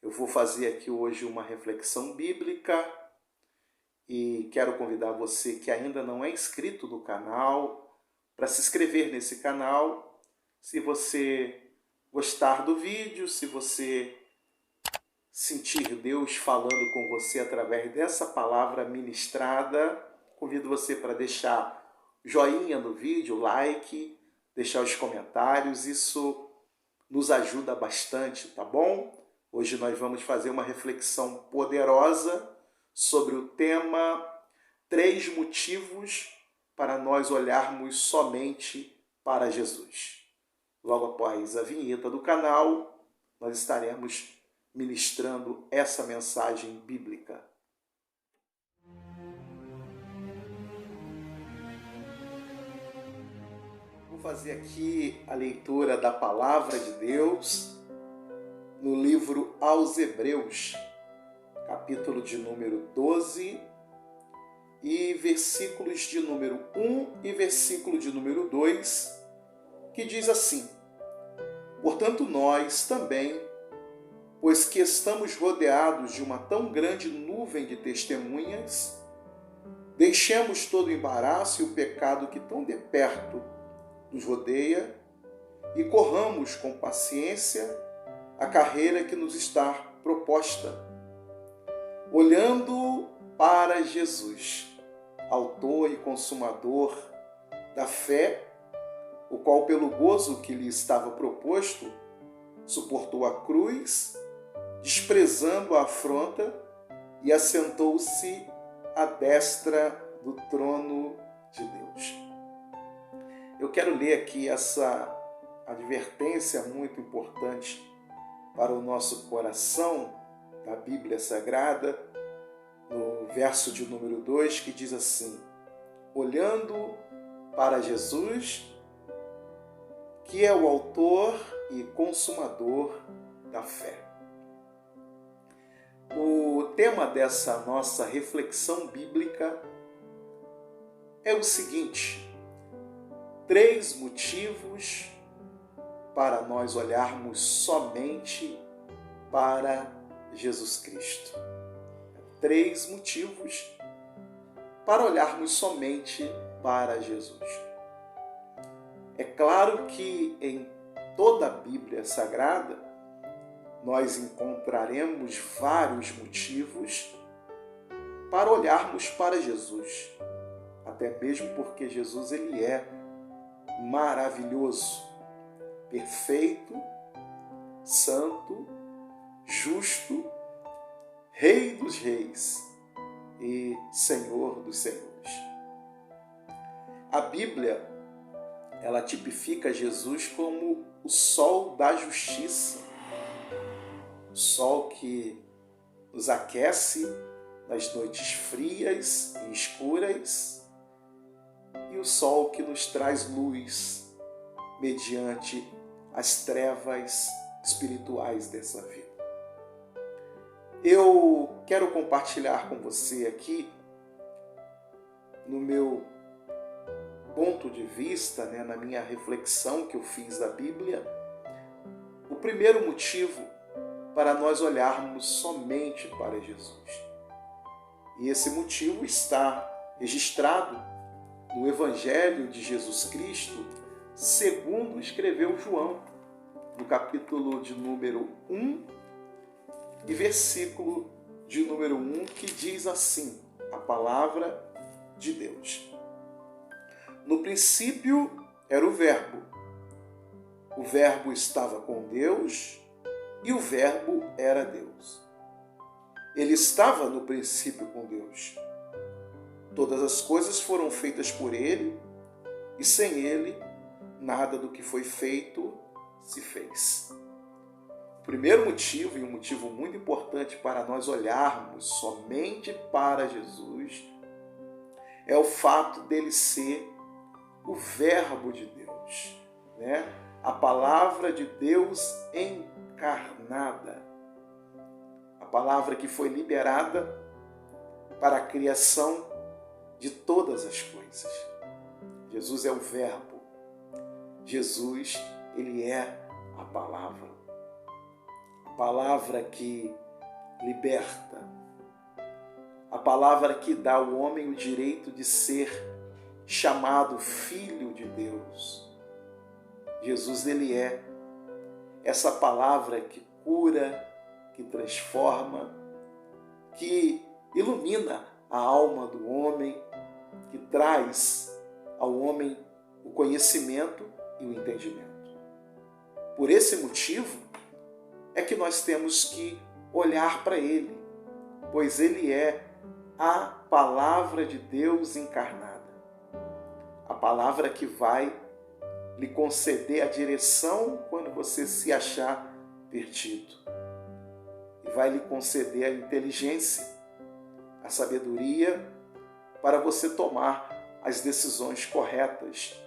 Eu vou fazer aqui hoje uma reflexão bíblica e quero convidar você que ainda não é inscrito no canal para se inscrever nesse canal. Se você gostar do vídeo, se você sentir Deus falando com você através dessa palavra ministrada, convido você para deixar joinha no vídeo, like, deixar os comentários, isso nos ajuda bastante, tá bom? Hoje nós vamos fazer uma reflexão poderosa sobre o tema 3 motivos para nós olharmos somente para Jesus. Logo após a vinheta do canal, nós estaremos ministrando essa mensagem bíblica. Vou fazer aqui a leitura da Palavra de Deus no livro aos Hebreus, capítulo de número 12 e versículos de número 1 e versículo de número 2, que diz assim: Portanto, nós também, pois que estamos rodeados de uma tão grande nuvem de testemunhas, deixemos todo o embaraço e o pecado que tão de perto nos rodeia e corramos com paciência a carreira que nos está proposta, olhando para Jesus, autor e consumador da fé, o qual, pelo gozo que lhe estava proposto, suportou a cruz, desprezando a afronta, e assentou-se à destra do trono de Deus. Eu quero ler aqui essa advertência muito importante para o nosso coração da Bíblia Sagrada, no verso de número 2, que diz assim: olhando para Jesus, que é o autor e consumador da fé. O tema dessa nossa reflexão bíblica é o seguinte: 3 motivos para nós olharmos somente para Jesus Cristo. 3 motivos para olharmos somente para Jesus. É claro que em toda a Bíblia Sagrada nós encontraremos vários motivos para olharmos para Jesus. Até mesmo porque Jesus ele é maravilhoso, perfeito, santo, justo, Rei dos reis e Senhor dos senhores. A Bíblia, ela tipifica Jesus como o sol da justiça, o sol que nos aquece nas noites frias e escuras e o sol que nos traz luz mediante as trevas espirituais dessa vida. Eu quero compartilhar com você aqui, no meu ponto de vista, na minha reflexão que eu fiz da Bíblia, o primeiro motivo para nós olharmos somente para Jesus. E esse motivo está registrado no Evangelho de Jesus Cristo, segundo escreveu João, no capítulo de número 1, e versículo de número 1, que diz assim, a palavra de Deus. No princípio era o Verbo estava com Deus e o Verbo era Deus. Ele estava no princípio com Deus. Todas as coisas foram feitas por ele e sem ele nada do que foi feito se fez. O primeiro motivo, e um motivo muito importante para nós olharmos somente para Jesus, é o fato dele ser o Verbo de Deus, A palavra de Deus encarnada, a palavra que foi liberada para a criação de todas as coisas. Jesus é o Verbo. Jesus, ele é a palavra. A palavra que liberta, a palavra que dá ao homem o direito de ser chamado Filho de Deus. Jesus, ele é essa palavra que cura, que transforma, que ilumina a alma do homem, que traz ao homem o conhecimento e o entendimento. Por esse motivo é que nós temos que olhar para ele, pois ele é a palavra de Deus encarnada. A palavra que vai lhe conceder a direção quando você se achar perdido. E vai lhe conceder a inteligência, a sabedoria para você tomar as decisões corretas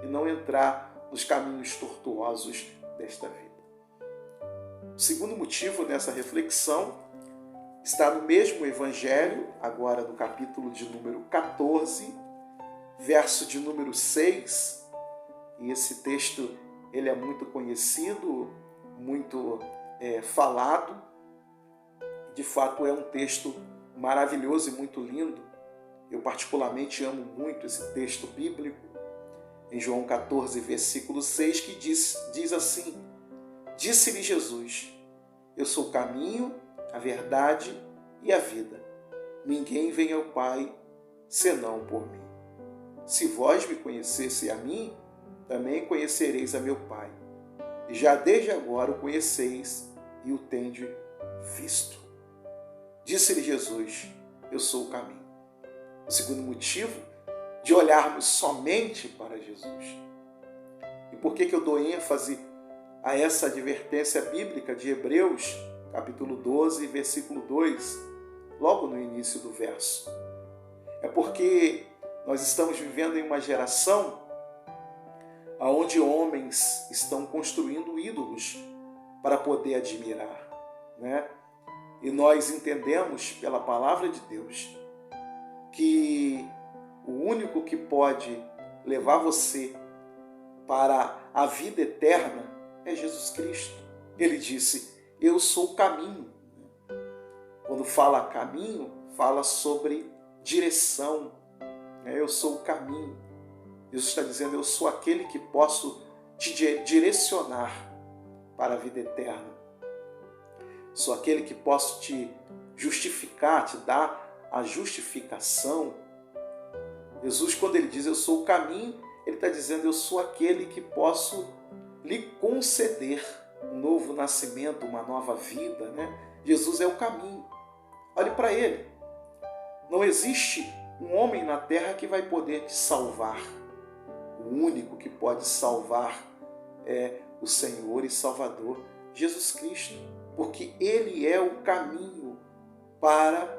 e não entrar nos caminhos tortuosos desta vida. O segundo motivo dessa reflexão está no mesmo Evangelho, agora no capítulo de número 14, verso de número 6. E esse texto ele é muito conhecido, muito falado. De fato, é um texto maravilhoso e muito lindo. Eu particularmente amo muito esse texto bíblico, em João 14, versículo 6, que diz assim: Disse-lhe Jesus, eu sou o caminho, a verdade e a vida. Ninguém vem ao Pai senão por mim. Se vós me conhecesse a mim, também conhecereis a meu Pai. E já desde agora o conheceis e o tendes visto. Disse-lhe Jesus, eu sou o caminho. O segundo motivo de olharmos somente para Jesus. E por que eu dou ênfase a essa advertência bíblica de Hebreus, capítulo 12, versículo 2, logo no início do verso? É porque nós estamos vivendo em uma geração onde homens estão construindo ídolos para poder admirar, né? E nós entendemos pela palavra de Deus que o único que pode levar você para a vida eterna é Jesus Cristo. Ele disse, eu sou o caminho. Quando fala caminho, fala sobre direção. Eu sou o caminho. Jesus está dizendo, eu sou aquele que posso te direcionar para a vida eterna. Sou aquele que posso te justificar, te dar a justificação. Jesus, quando ele diz, eu sou o caminho, ele está dizendo, eu sou aquele que posso lhe conceder um novo nascimento, uma nova vida, né? Jesus é o caminho. Olhe para ele. Não existe um homem na terra que vai poder te salvar. O único que pode salvar é o Senhor e Salvador, Jesus Cristo. Porque ele é o caminho para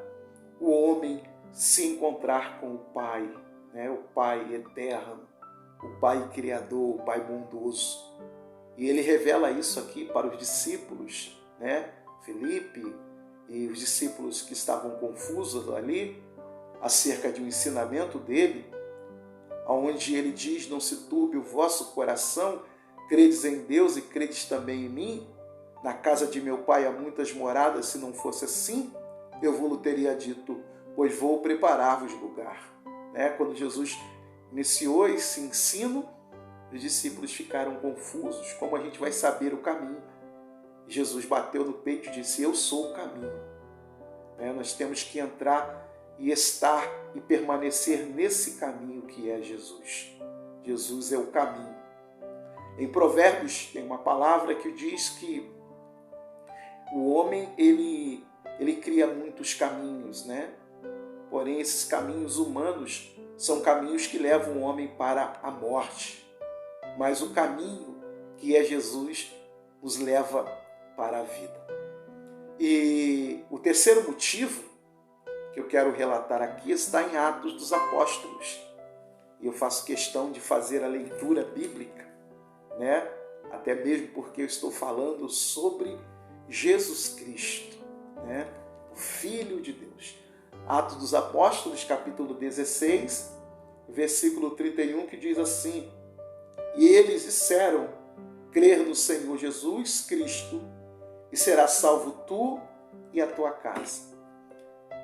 o homem se encontrar com o Pai, né? O Pai eterno, o Pai criador, o Pai bondoso. E ele revela isso aqui para os discípulos, né? Filipe e os discípulos que estavam confusos ali, acerca de um ensinamento dele, onde ele diz, não se turbe o vosso coração, credes em Deus e credes também em mim. Na casa de meu pai há muitas moradas, se não fosse assim, eu vos teria dito, pois vou preparar-vos lugar. Quando Jesus iniciou esse ensino, os discípulos ficaram confusos, como a gente vai saber o caminho? Jesus bateu no peito e disse, eu sou o caminho. Nós temos que entrar e estar e permanecer nesse caminho que é Jesus. Jesus é o caminho. Em Provérbios tem uma palavra que diz que o homem ele cria muitos caminhos, né? Porém, esses caminhos humanos são caminhos que levam o homem para a morte. Mas o caminho que é Jesus nos leva para a vida. E o terceiro motivo que eu quero relatar aqui está em Atos dos Apóstolos. E eu faço questão de fazer a leitura bíblica, né? Até mesmo porque eu estou falando sobre Jesus Cristo, né? O Filho de Deus. Atos dos Apóstolos, capítulo 16, versículo 31, que diz assim, e eles disseram, crer no Senhor Jesus Cristo e serás salvo tu e a tua casa.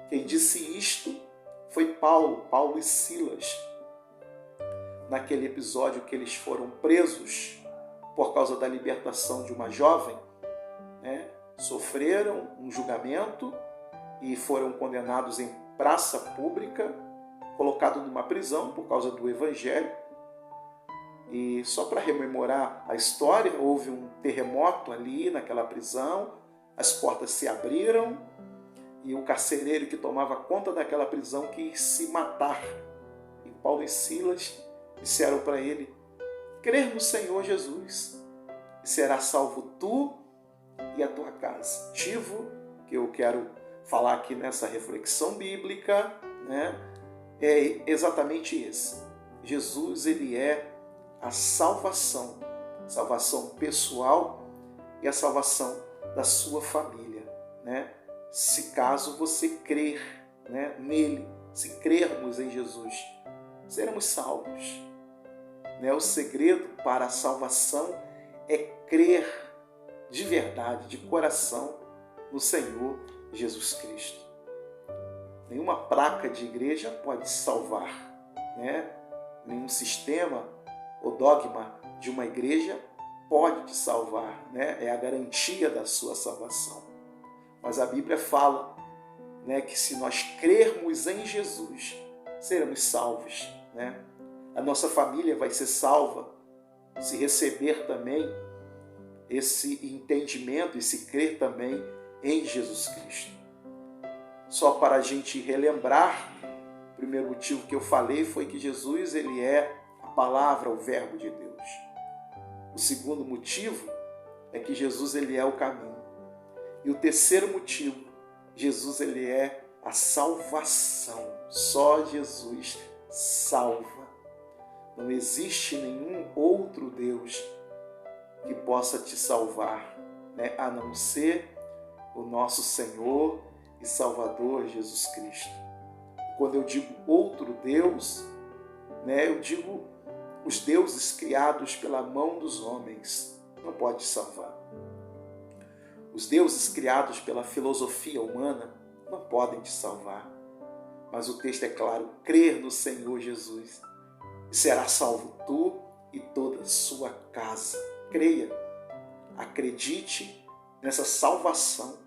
Quem disse isto foi Paulo e Silas, naquele episódio que eles foram presos por causa da libertação de uma jovem, né? Sofreram um julgamento e foram condenados em praça pública, colocados numa prisão por causa do evangelho. E só para rememorar a história, houve um terremoto ali naquela prisão, as portas se abriram e o carcereiro que tomava conta daquela prisão quis se matar. E Paulo e Silas disseram para ele: crer no Senhor Jesus e será salvo tu e a tua casa. O motivo que eu quero falar aqui nessa reflexão bíblica, né, é exatamente esse. Jesus, ele é a salvação pessoal e a salvação da sua família, né? Se caso você crer, né, nele, se crermos em Jesus, seremos salvos. Né? O segredo para a salvação é crer de verdade, de coração, no Senhor Jesus Cristo. Nenhuma placa de igreja pode salvar, né? Nenhum sistema ou dogma de uma igreja pode te salvar, né? É a garantia da sua salvação. Mas a Bíblia fala, né, que se nós crermos em Jesus, seremos salvos, né? A nossa família vai ser salva se receber também esse entendimento e se crer também em Jesus Cristo. Só para a gente relembrar, o primeiro motivo que eu falei foi que Jesus, ele é a palavra, o verbo de Deus. O segundo motivo é que Jesus, ele é o caminho. E o terceiro motivo, Jesus, ele é a salvação. Só Jesus salva. Não existe nenhum outro Deus que possa te salvar, né, a não ser o nosso Senhor e Salvador Jesus Cristo. Quando eu digo outro Deus, né, eu digo os deuses criados pela mão dos homens. Não pode te salvar. Os deuses criados pela filosofia humana não podem te salvar. Mas o texto é claro: crer no Senhor Jesus e será salvo tu e toda a sua casa. Creia, acredite nessa salvação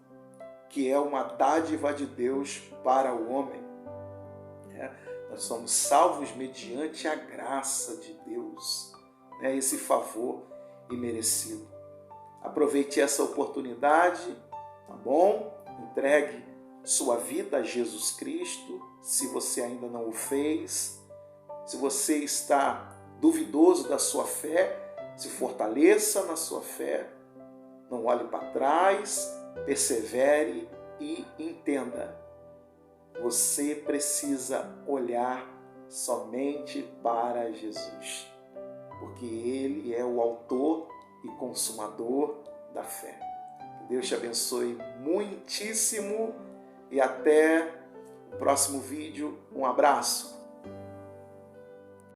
que é uma dádiva de Deus para o homem. Nós somos salvos mediante a graça de Deus, esse favor imerecido. Aproveite essa oportunidade, tá bom? Entregue sua vida a Jesus Cristo, se você ainda não o fez. Se você está duvidoso da sua fé, se fortaleça na sua fé, não olhe para trás, persevere e entenda. Você precisa olhar somente para Jesus, porque Ele é o autor e consumador da fé. Que Deus te abençoe muitíssimo e até o próximo vídeo. Um abraço.